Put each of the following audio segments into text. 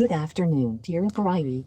Good afternoon, Turabify.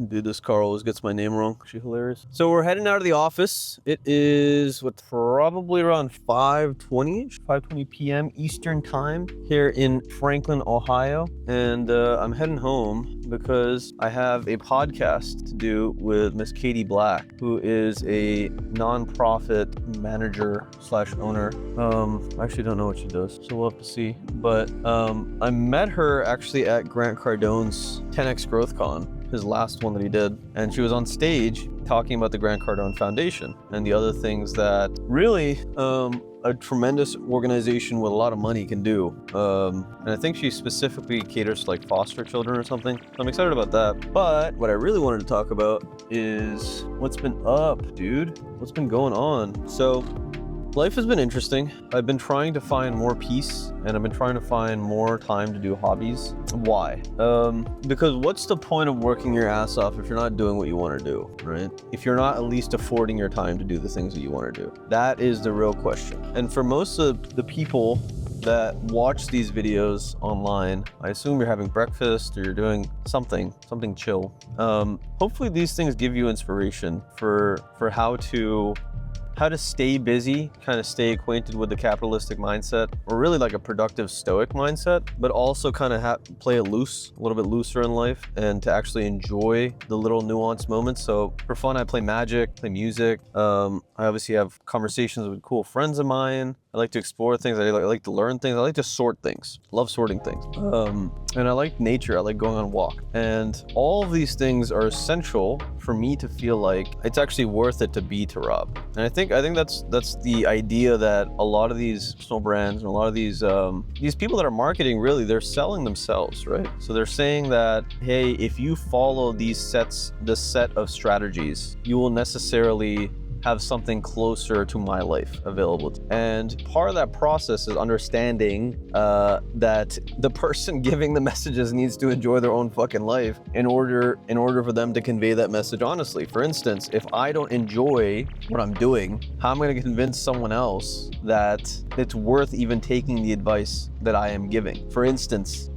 Dude, this car always gets my name wrong. She's hilarious. So we're heading out of the office. It is probably around 5:20 p.m. Eastern time here in Franklin, Ohio. And I'm heading home because I have a podcast to do with Miss Katie Black, who is a nonprofit manager / owner. I actually don't know what she does, so we'll have to see. But I met her actually at Grant Cardone's 10X Growth Con, his last one that he did, and she was on stage talking about the Grant Cardone Foundation and the other things that really a tremendous organization with a lot of money can do. And I think she specifically caters to like foster children or something. So I'm excited about that. But what I really wanted to talk about is what's been up, dude. What's been going on? So life has been interesting. I've been trying to find more peace, and I've been trying to find more time to do hobbies. Why? Because what's the point of working your ass off if you're not doing what you want to do, right? If you're not at least affording your time to do the things that you want to do. That is the real question. And for most of the people that watch these videos online, I assume you're having breakfast or you're doing something chill. Hopefully these things give you inspiration for how to stay busy, kind of stay acquainted with the capitalistic mindset, or really like a productive stoic mindset, but also kind of play it loose, a little bit looser in life, and to actually enjoy the little nuanced moments. So for fun, I play Magic, play music. I obviously have conversations with cool friends of mine. I like to explore things. I like to learn things. I like to sort things. Love sorting things. And I like nature. I like going on a walk. And all of these things are essential for me to feel like it's actually worth it to be Turab. And I think that's the idea that a lot of these personal brands and a lot of these people that are marketing, really, they're selling themselves, right? So they're saying that, hey, if you follow this set of strategies, you will necessarily have something closer to my life available. And part of that process is understanding that the person giving the messages needs to enjoy their own fucking life in order for them to convey that message honestly. For instance, if I don't enjoy what I'm doing, how am I going to convince someone else that it's worth even taking the advice that I am giving? For instance,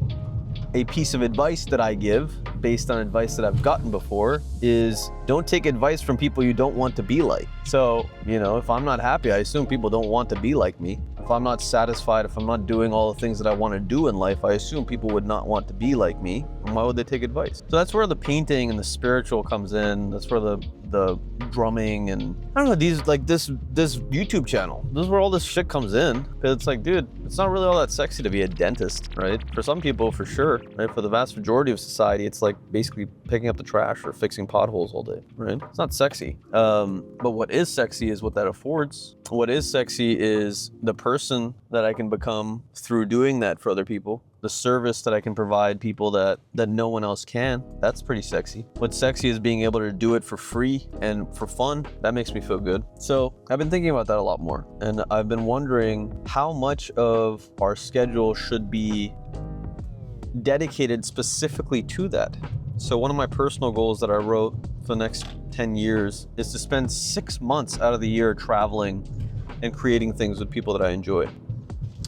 a piece of advice that I give based on advice that I've gotten before is don't take advice from people you don't want to be like. So, if I'm not happy, I assume people don't want to be like me. If I'm not satisfied, if I'm not doing all the things that I want to do in life, I assume people would not want to be like me. And why would they take advice? So that's where the painting and the spiritual comes in. That's where the drumming and I don't know, this YouTube channel. This is where all this shit comes in. Because it's like, dude, it's not really all that sexy to be a dentist, right? For some people, for sure, right? For the vast majority of society, it's like basically picking up the trash or fixing potholes all day, right? It's not sexy. But what is sexy is what that affords. What is sexy is the person that I can become through doing that for other people. The service that I can provide people that no one else can. That's pretty sexy. What's sexy is being able to do it for free and for fun. That makes me feel good. So I've been thinking about that a lot more. And I've been wondering how much of our schedule should be dedicated specifically to that. So one of my personal goals that I wrote for the next 10 years is to spend 6 months out of the year traveling and creating things with people that I enjoy.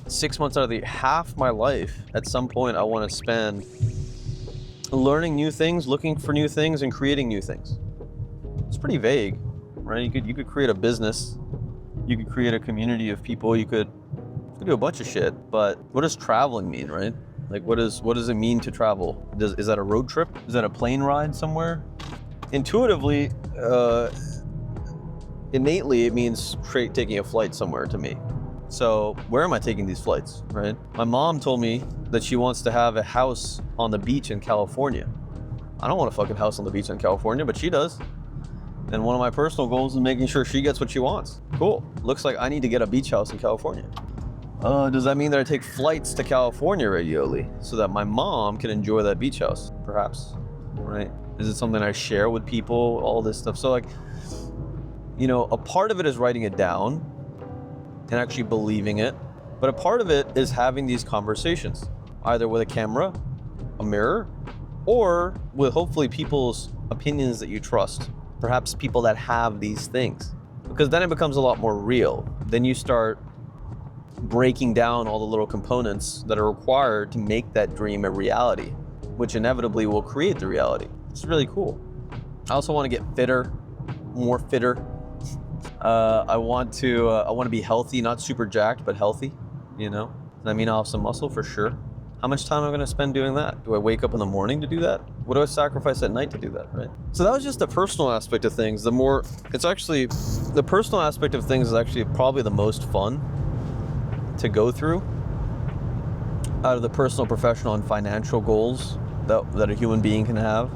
6 months out of half my life, at some point, I want to spend learning new things, looking for new things, and creating new things. It's pretty vague, right? You could create a business, you could create a community of people, you could do a bunch of shit. But what does traveling mean, right? Like, what does it mean to travel? Is that a road trip? Is that a plane ride somewhere? Intuitively, innately, it means taking a flight somewhere to me. So where am I taking these flights, right? My mom told me that she wants to have a house on the beach in California. I don't want a fucking house on the beach in California, but she does. And one of my personal goals is making sure she gets what she wants. Cool. Looks like I need to get a beach house in California. Does that mean that I take flights to California regularly so that my mom can enjoy that beach house? Perhaps, right? Is it something I share with people? All this stuff. So like, a part of it is writing it down and actually believing it. But a part of it is having these conversations, either with a camera, a mirror, or with hopefully people's opinions that you trust. Perhaps people that have these things. Because then it becomes a lot more real. Then you start breaking down all the little components that are required to make that dream a reality. which inevitably will create the reality. It's really cool. I also want to get fitter, more fitter. I want to be healthy, not super jacked, but healthy, you know? Does that mean I'll have some muscle? For sure. How much time am I going to spend doing that? Do I wake up in the morning to do that? What do I sacrifice at night to do that, right? So that was just the personal aspect of things. The personal aspect of things is actually probably the most fun to go through out of the personal, professional, and financial goals that a human being can have.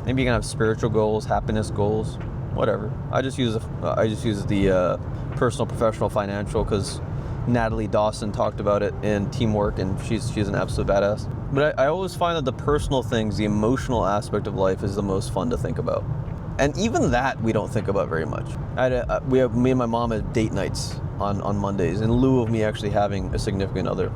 Maybe you can have spiritual goals, happiness goals, whatever. I just use the personal, professional, financial because Natalie Dawson talked about it in Teamwork, and she's an absolute badass. But I always find that the personal things, the emotional aspect of life, is the most fun to think about. And even that we don't think about very much. Me and my mom had date nights on Mondays in lieu of me actually having a significant other.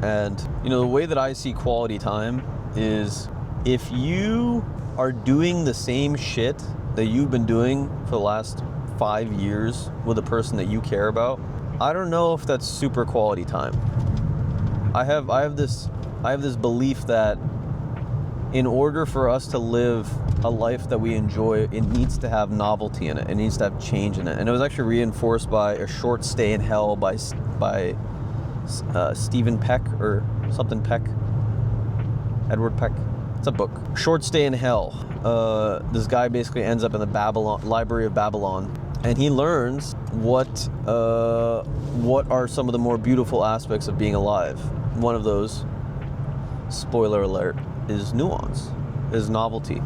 And the way that I see quality time is if you are doing the same shit that you've been doing for the last 5 years with a person that you care about, I don't know if that's super quality time. I have this belief that in order for us to live a life that we enjoy, it needs to have novelty in it. It needs to have change in it. And it was actually reinforced by A Short Stay in Hell by Stephen Peck or something Peck. Edward Peck. It's a book. Short Stay in Hell. This guy basically ends up in the Library of Babylon, and he learns what are some of the more beautiful aspects of being alive. One of those, spoiler alert, is nuance, is novelty.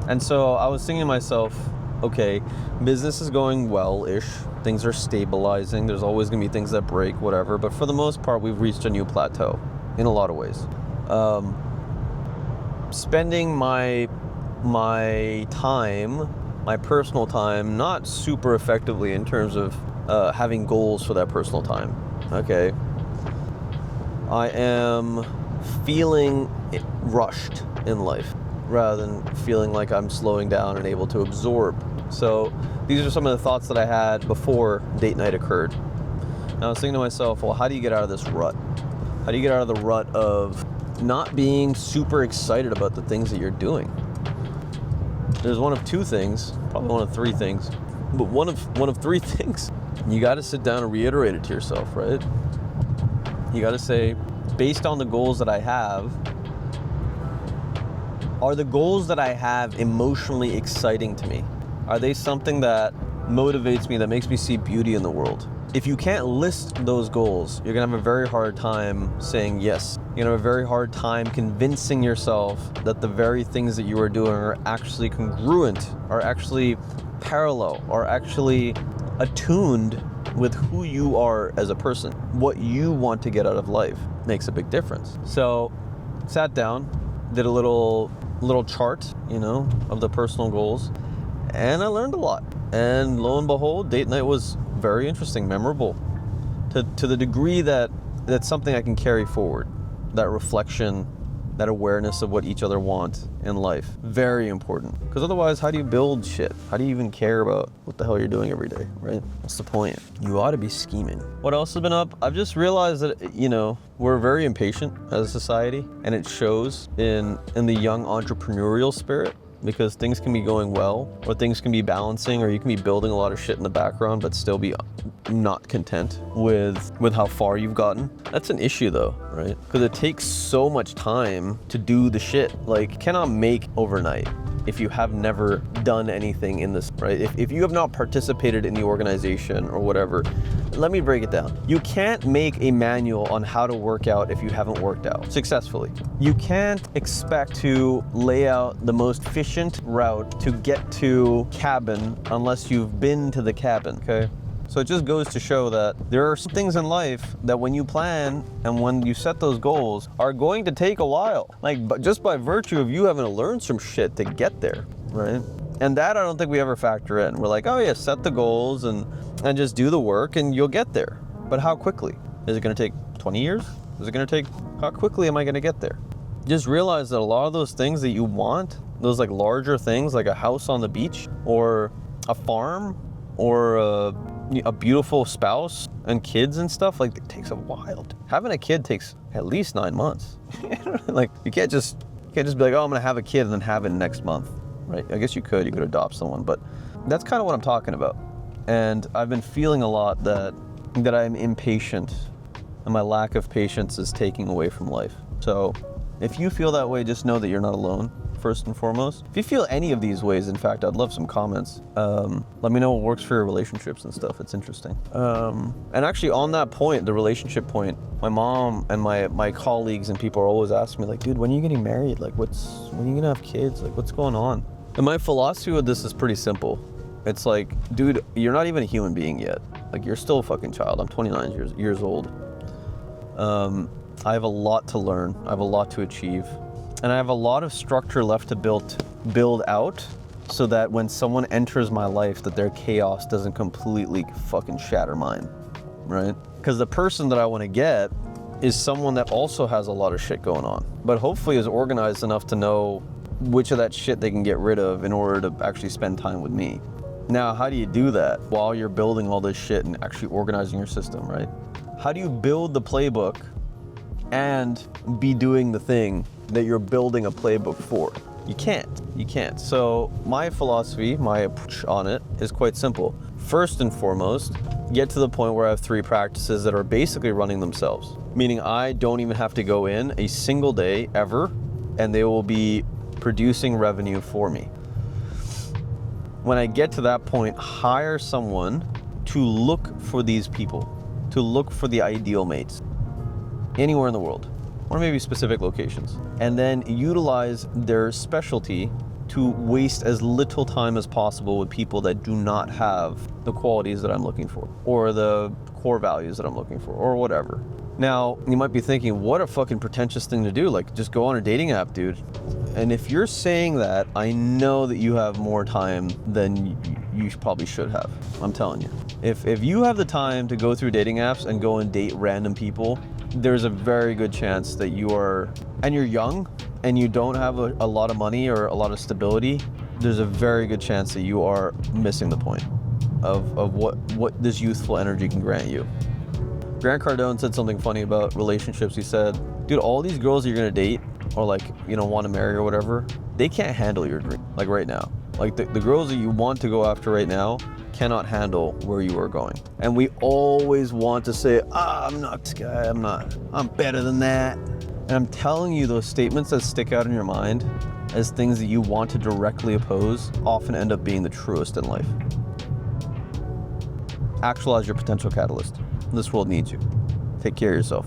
And so I was thinking to myself, okay, business is going well-ish, things are stabilizing, there's always gonna be things that break, whatever, but for the most part, we've reached a new plateau in a lot of ways. Spending my time, my personal time, not super effectively in terms of having goals for that personal time, okay? I am feeling rushed in life rather than feeling like I'm slowing down and able to absorb. So these are some of the thoughts that I had before date night occurred. And I was thinking to myself, well, how do you get out of this rut? How do you get out of the rut of not being super excited about the things that you're doing? There's one of two things, probably one of three things, but one of three things. You got to sit down and reiterate it to yourself, right? You got to say, based on the goals that I have, are the goals that I have emotionally exciting to me? Are they something that motivates me, that makes me see beauty in the world? If you can't list those goals, you're gonna have a very hard time saying yes. You're gonna have a very hard time convincing yourself that the very things that you are doing are actually congruent, are actually parallel, are actually attuned with who you are as a person. What you want to get out of life makes a big difference. So, sat down, did a little chart, of the personal goals, and I learned a lot. And lo and behold, date night was very interesting, memorable, to the degree that that's something I can carry forward. That reflection, that awareness of what each other want in life, very important. Because otherwise, how do you build shit? How do you even care about what the hell you're doing every day, right? What's the point? You ought to be scheming. What else has been up? I've just realized that, we're very impatient as a society, and it shows in the young entrepreneurial spirit. Because things can be going well, or things can be balancing, or you can be building a lot of shit in the background but still be not content with how far you've gotten. That's an issue though, right? Because it takes so much time to do the shit. Like, cannot make overnight if you have never done anything in this, right? If you have not participated in the organization or whatever, let me break it down. You can't make a manual on how to work out if you haven't worked out successfully. You can't expect to lay out the most efficient route to get to cabin unless you've been to the cabin, okay? So it just goes to show that there are some things in life that when you plan and when you set those goals are going to take a while. But just by virtue of you having to learn some shit to get there, right? And that I don't think we ever factor in. We're like, oh yeah, set the goals and just do the work and you'll get there. But how quickly? Is it gonna take 20 years? Is it gonna take, how quickly am I gonna get there? Just realize that a lot of those things that you want, those larger things like a house on the beach or a farm or a beautiful spouse and kids and stuff, it takes a while. Having a kid takes at least 9 months. You can't just You can't just be like, oh, I'm gonna have a kid and then have it next month, right? I guess you could adopt someone, but that's kind of what I'm talking about. And I've been feeling a lot that I'm impatient, and my lack of patience is taking away from life. So if you feel that way, just know that you're not alone, first and foremost. If you feel any of these ways, in fact, I'd love some comments. Let me know what works for your relationships and stuff. It's interesting. And actually on that point, the relationship point, my mom and my colleagues and people are always asking me like, dude, when are you getting married? Like, when are you gonna have kids? Like, what's going on? And my philosophy with this is pretty simple. It's like, dude, you're not even a human being yet. Like, you're still a fucking child. I'm 29 years old. I have a lot to learn. I have a lot to achieve. And I have a lot of structure left to build out so that when someone enters my life, that their chaos doesn't completely fucking shatter mine, right? Because the person that I want to get is someone that also has a lot of shit going on, but hopefully is organized enough to know which of that shit they can get rid of in order to actually spend time with me. Now, how do you do that while you're building all this shit and actually organizing your system, right? How do you build the playbook and be doing the thing that you're building a playbook for? You can't. So my philosophy, my approach on it is quite simple. First and foremost, get to the point where I have 3 practices that are basically running themselves. Meaning I don't even have to go in a single day ever, and they will be producing revenue for me. When I get to that point, hire someone to look for these people, to look for the ideal mates anywhere in the world, or maybe specific locations, and then utilize their specialty to waste as little time as possible with people that do not have the qualities that I'm looking for, or the core values that I'm looking for, or whatever. Now, you might be thinking, what a fucking pretentious thing to do, like just go on a dating app, dude. And if you're saying that, I know that you have more time than you probably should have. I'm telling you. If you have the time to go through dating apps and go and date random people, there's a very good chance that you're young and you don't have a lot of money or a lot of stability, there's a very good chance that you are missing the point of what this youthful energy can grant you. Grant Cardone said something funny about relationships. He said, dude, all these girls you're gonna date or like, want to marry or whatever, they can't handle your dream, like right now. Like the girls that you want to go after right now cannot handle where you are going. And we always want to say, I'm not this guy, I'm better than that. And I'm telling you, those statements that stick out in your mind as things that you want to directly oppose often end up being the truest in life. Actualize your potential catalyst. This world needs you. Take care of yourself.